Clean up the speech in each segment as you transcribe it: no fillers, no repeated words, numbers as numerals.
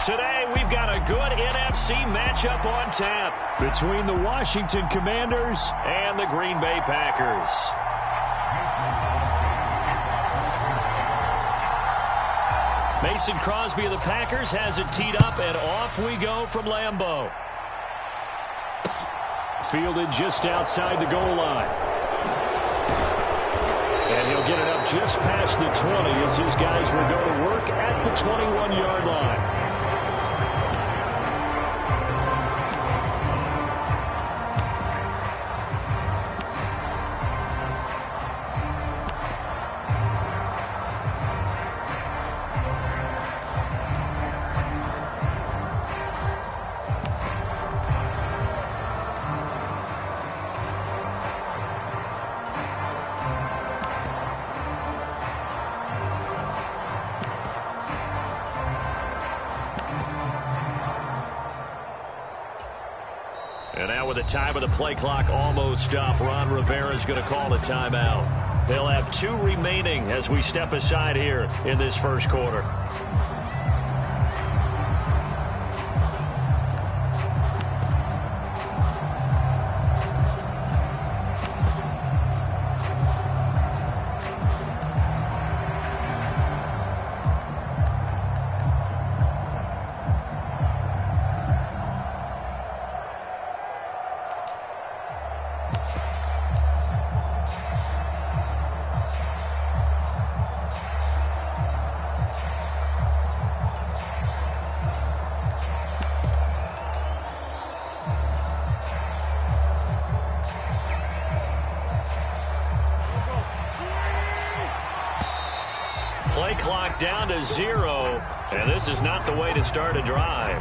Today, we've got a good NFC matchup on tap between the Washington Commanders and the Green Bay Packers. Mason Crosby of the Packers has it teed up, and off we go from Lambeau. Fielded just outside the goal line. And he'll get it up just past the 20 as his guys will go to work at the 21-yard line. And now with the time of the play clock almost up, Ron Rivera is going to call the timeout. They'll have 2 remaining as we step aside here in this first quarter. Play clock down to 0, and this is not the way to start a drive.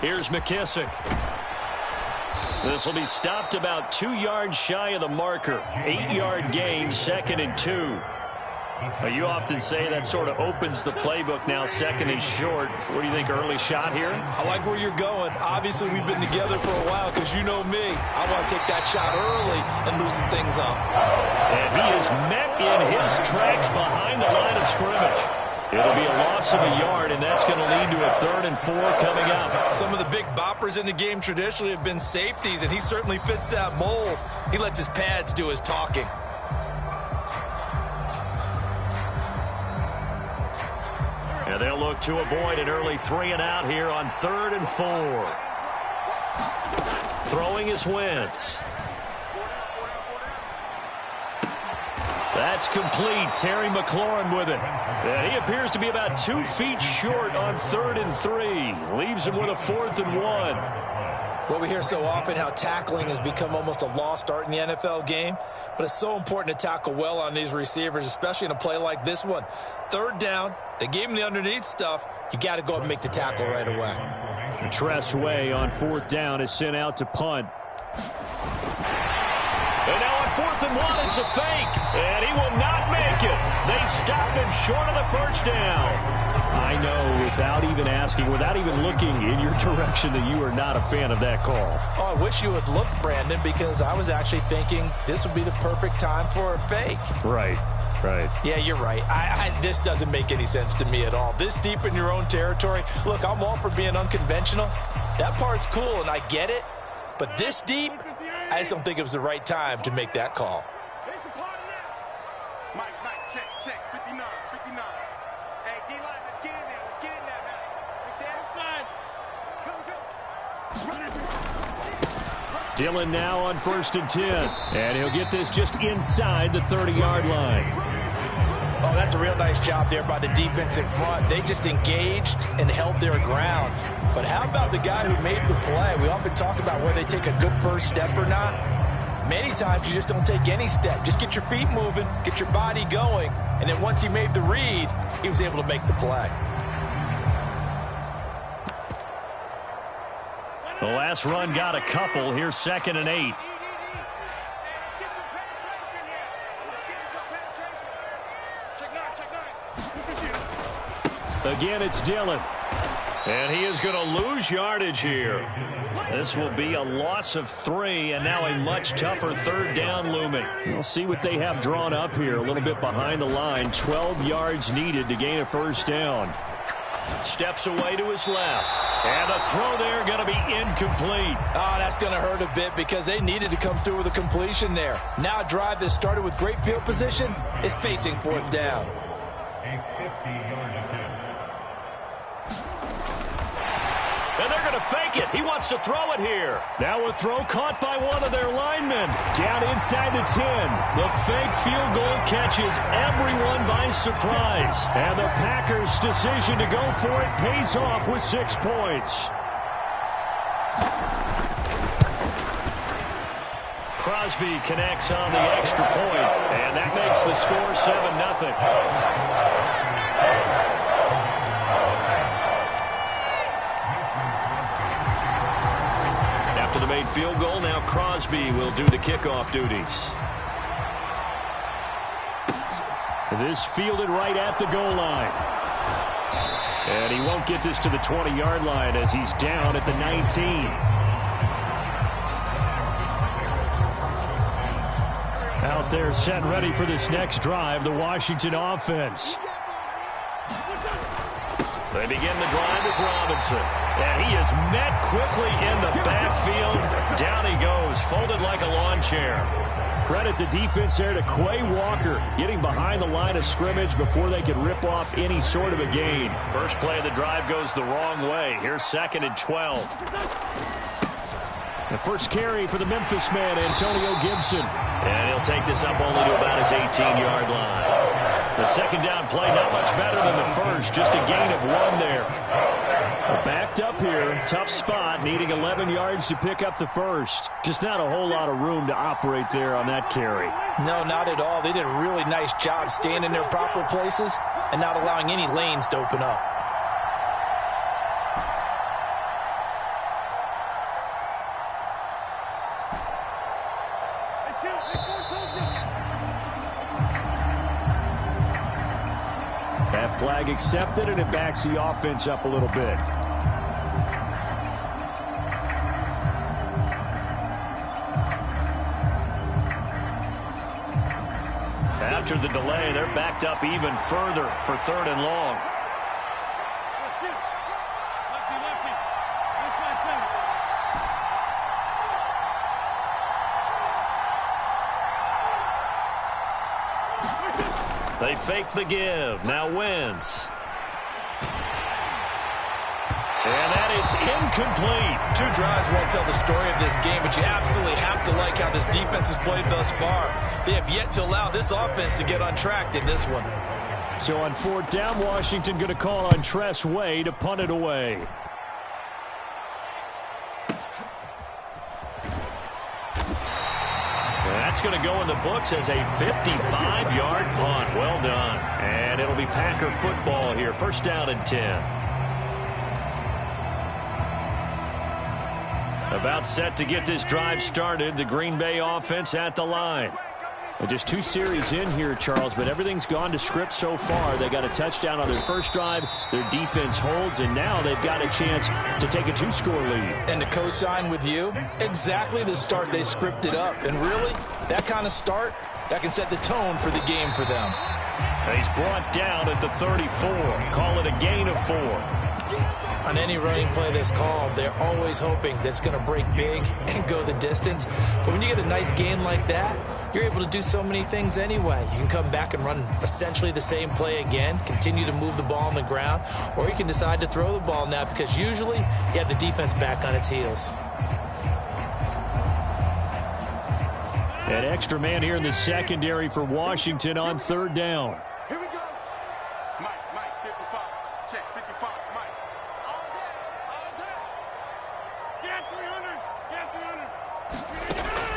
Here's McKissick. This will be stopped about 2 yards shy of the marker. 8-yard gain, 2nd and 2. You often say that sort of opens the playbook now, 2nd and short. What do you think, early shot here? I like where you're going. Obviously, we've been together for a while because you know me. I want to take that shot early and loosen things up. And he is met in his tracks behind the line of scrimmage. It'll be a loss of a yard, and that's going to lead to a 3rd and 4 coming up. Some of the big boppers in the game traditionally have been safeties, and he certainly fits that mold. He lets his pads do his talking. And they'll look to avoid an early 3 and out here on 3rd and 4. Throwing is Wentz. That's complete. Terry McLaurin with it. And he appears to be about 2 feet short on 3rd and 3. Leaves him with a 4th and 1. Well, we hear so often how tackling has become almost a lost art in the NFL game, but it's so important to tackle well on these receivers, especially in a play like this one. 3rd down, they gave him the underneath stuff. You got to go up and make the tackle right away. Tress Way on 4th down is sent out to punt. And now on 4th and 1, it's a fake, and he will not make it. They stopped him short of the 1st down. I know, without even asking, without even looking in your direction, that you are not a fan of that call. Oh, I wish you would look, Brandon, because I was actually thinking this would be the perfect time for a fake. Right. Yeah, you're right. This doesn't make any sense to me at all. This deep in your own territory. Look, I'm all for being unconventional. That part's cool, and I get it. But this deep, I just don't think it was the right time to make that call. Mike, check. 59. Hey, D-line, let's get in there, man. Right there. Inside. Dillon now on 1st and 10. And he'll get this just inside the 30-yard line. Oh, that's a real nice job there by the defense in front. They just engaged and held their ground. But how about the guy who made the play? We often talk about whether they take a good first step or not. Many times you just don't take any step. Just get your feet moving, get your body going, and then once he made the read, he was able to make the play. The last run got a couple. Here's 2nd and 8. Again, it's Dillon. And he is going to lose yardage here. This will be a loss of 3, and now a much tougher third down looming. We'll see what they have drawn up here. A little bit behind the line. 12 yards needed to gain a first down. Steps away to his left. And the throw there going to be incomplete. Oh, that's going to hurt a bit because they needed to come through with a completion there. Now a drive that started with great field position is facing fourth down. And they're going to fake it. He wants to throw it here. Now a throw caught by one of their linemen. Down inside the 10. The fake field goal catches everyone by surprise. And the Packers' decision to go for it pays off with 6 points. Crosby connects on the extra point, and that makes the score 7-0. After the made field goal, now Crosby will do the kickoff duties. This fielded right at the goal line. And he won't get this to the 20-yard line as he's down at the 19. Out there set ready for this next drive, the Washington offense. They begin the drive with Robinson. And he is met quickly in the backfield. Down he goes, folded like a lawn chair. Credit the defense there to Quay Walker, getting behind the line of scrimmage before they could rip off any sort of a gain. First play of the drive goes the wrong way. Here's 2nd and 12. The first carry for the Memphis man, Antonio Gibson. And he'll take this up only to about his 18-yard line. The second down play not much better than the first, just a gain of 1 there. Backed up here, tough spot, needing 11 yards to pick up the first. Just not a whole lot of room to operate there on that carry. No, not at all. They did a really nice job staying in their proper places and not allowing any lanes to open up. That flag accepted, and it backs the offense up a little bit. After the delay, they're backed up even further for 3rd and long. They fake the give. Now Wentz. And that is incomplete. 2 drives won't tell the story of this game, but you absolutely have to like how this defense has played thus far. They have yet to allow this offense to get on track in this one. So on 4th down, Washington going to call on Tress Way to punt it away. That's going to go in the books as a 55-yard punt. Well done. And it'll be Packer football here. 1st down and 10. About set to get this drive started. The Green Bay offense at the line. Just 2 series in here, Charles, but everything's gone to script so far. They got a touchdown on their first drive. Their defense holds, and now they've got a chance to take a 2-score lead. And to co-sign with you, exactly the start they scripted up. And really, that kind of start, that can set the tone for the game for them. And he's brought down at the 34. Call it a gain of 4. On any running play that's called, they're always hoping that it's going to break big and go the distance. But when you get a nice gain like that, you're able to do so many things anyway. You can come back and run essentially the same play again, continue to move the ball on the ground, or you can decide to throw the ball now because usually you have the defense back on its heels. An extra man here in the secondary for Washington on 3rd down. Here we go. Mike, 55. Check, 55, Mike. All day. Get 300.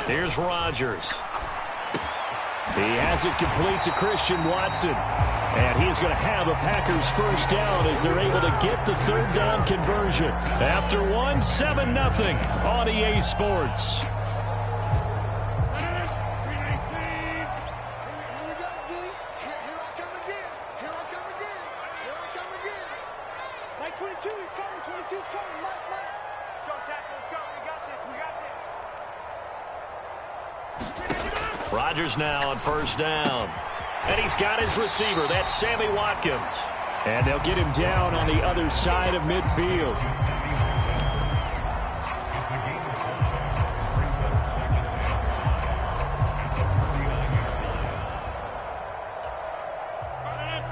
Here's Rodgers. He has it complete to Christian Watson. And he is going to have a Packers first down as they're able to get the 3rd down conversion. After 7-0 on EA Sports. Like 22, he's coming. 22's coming, Mike. Let's go, tackle. Let's go. We got this. Rodgers now on first down. And he's got his receiver. That's Sammy Watkins. And they'll get him down on the other side of midfield.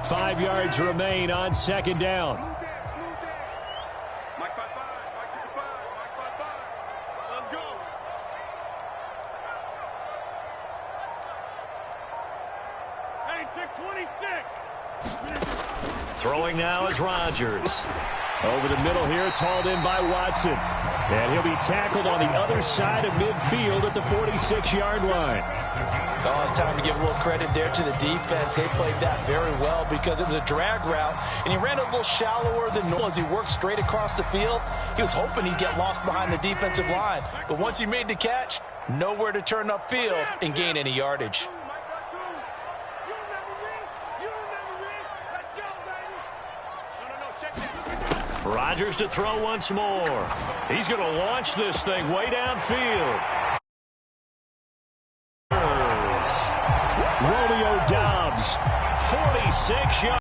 Five yards remain on second down. Mike 5-5. Mike 55. Mike 5-5. Let's go. Hey, take 26. Throwing now is Rodgers. Over the middle here, it's hauled in by Watson. And he'll be tackled on the other side of midfield at the 46-yard line. Oh, it's time to give a little credit there to the defense. They played that very well because it was a drag route, and he ran a little shallower than normal as he worked straight across the field. He was hoping he'd get lost behind the defensive line, but once he made the catch, nowhere to turn upfield and gain any yardage. Rodgers to throw once more. He's going to launch this thing way downfield. Romeo Doubs, 46 yards.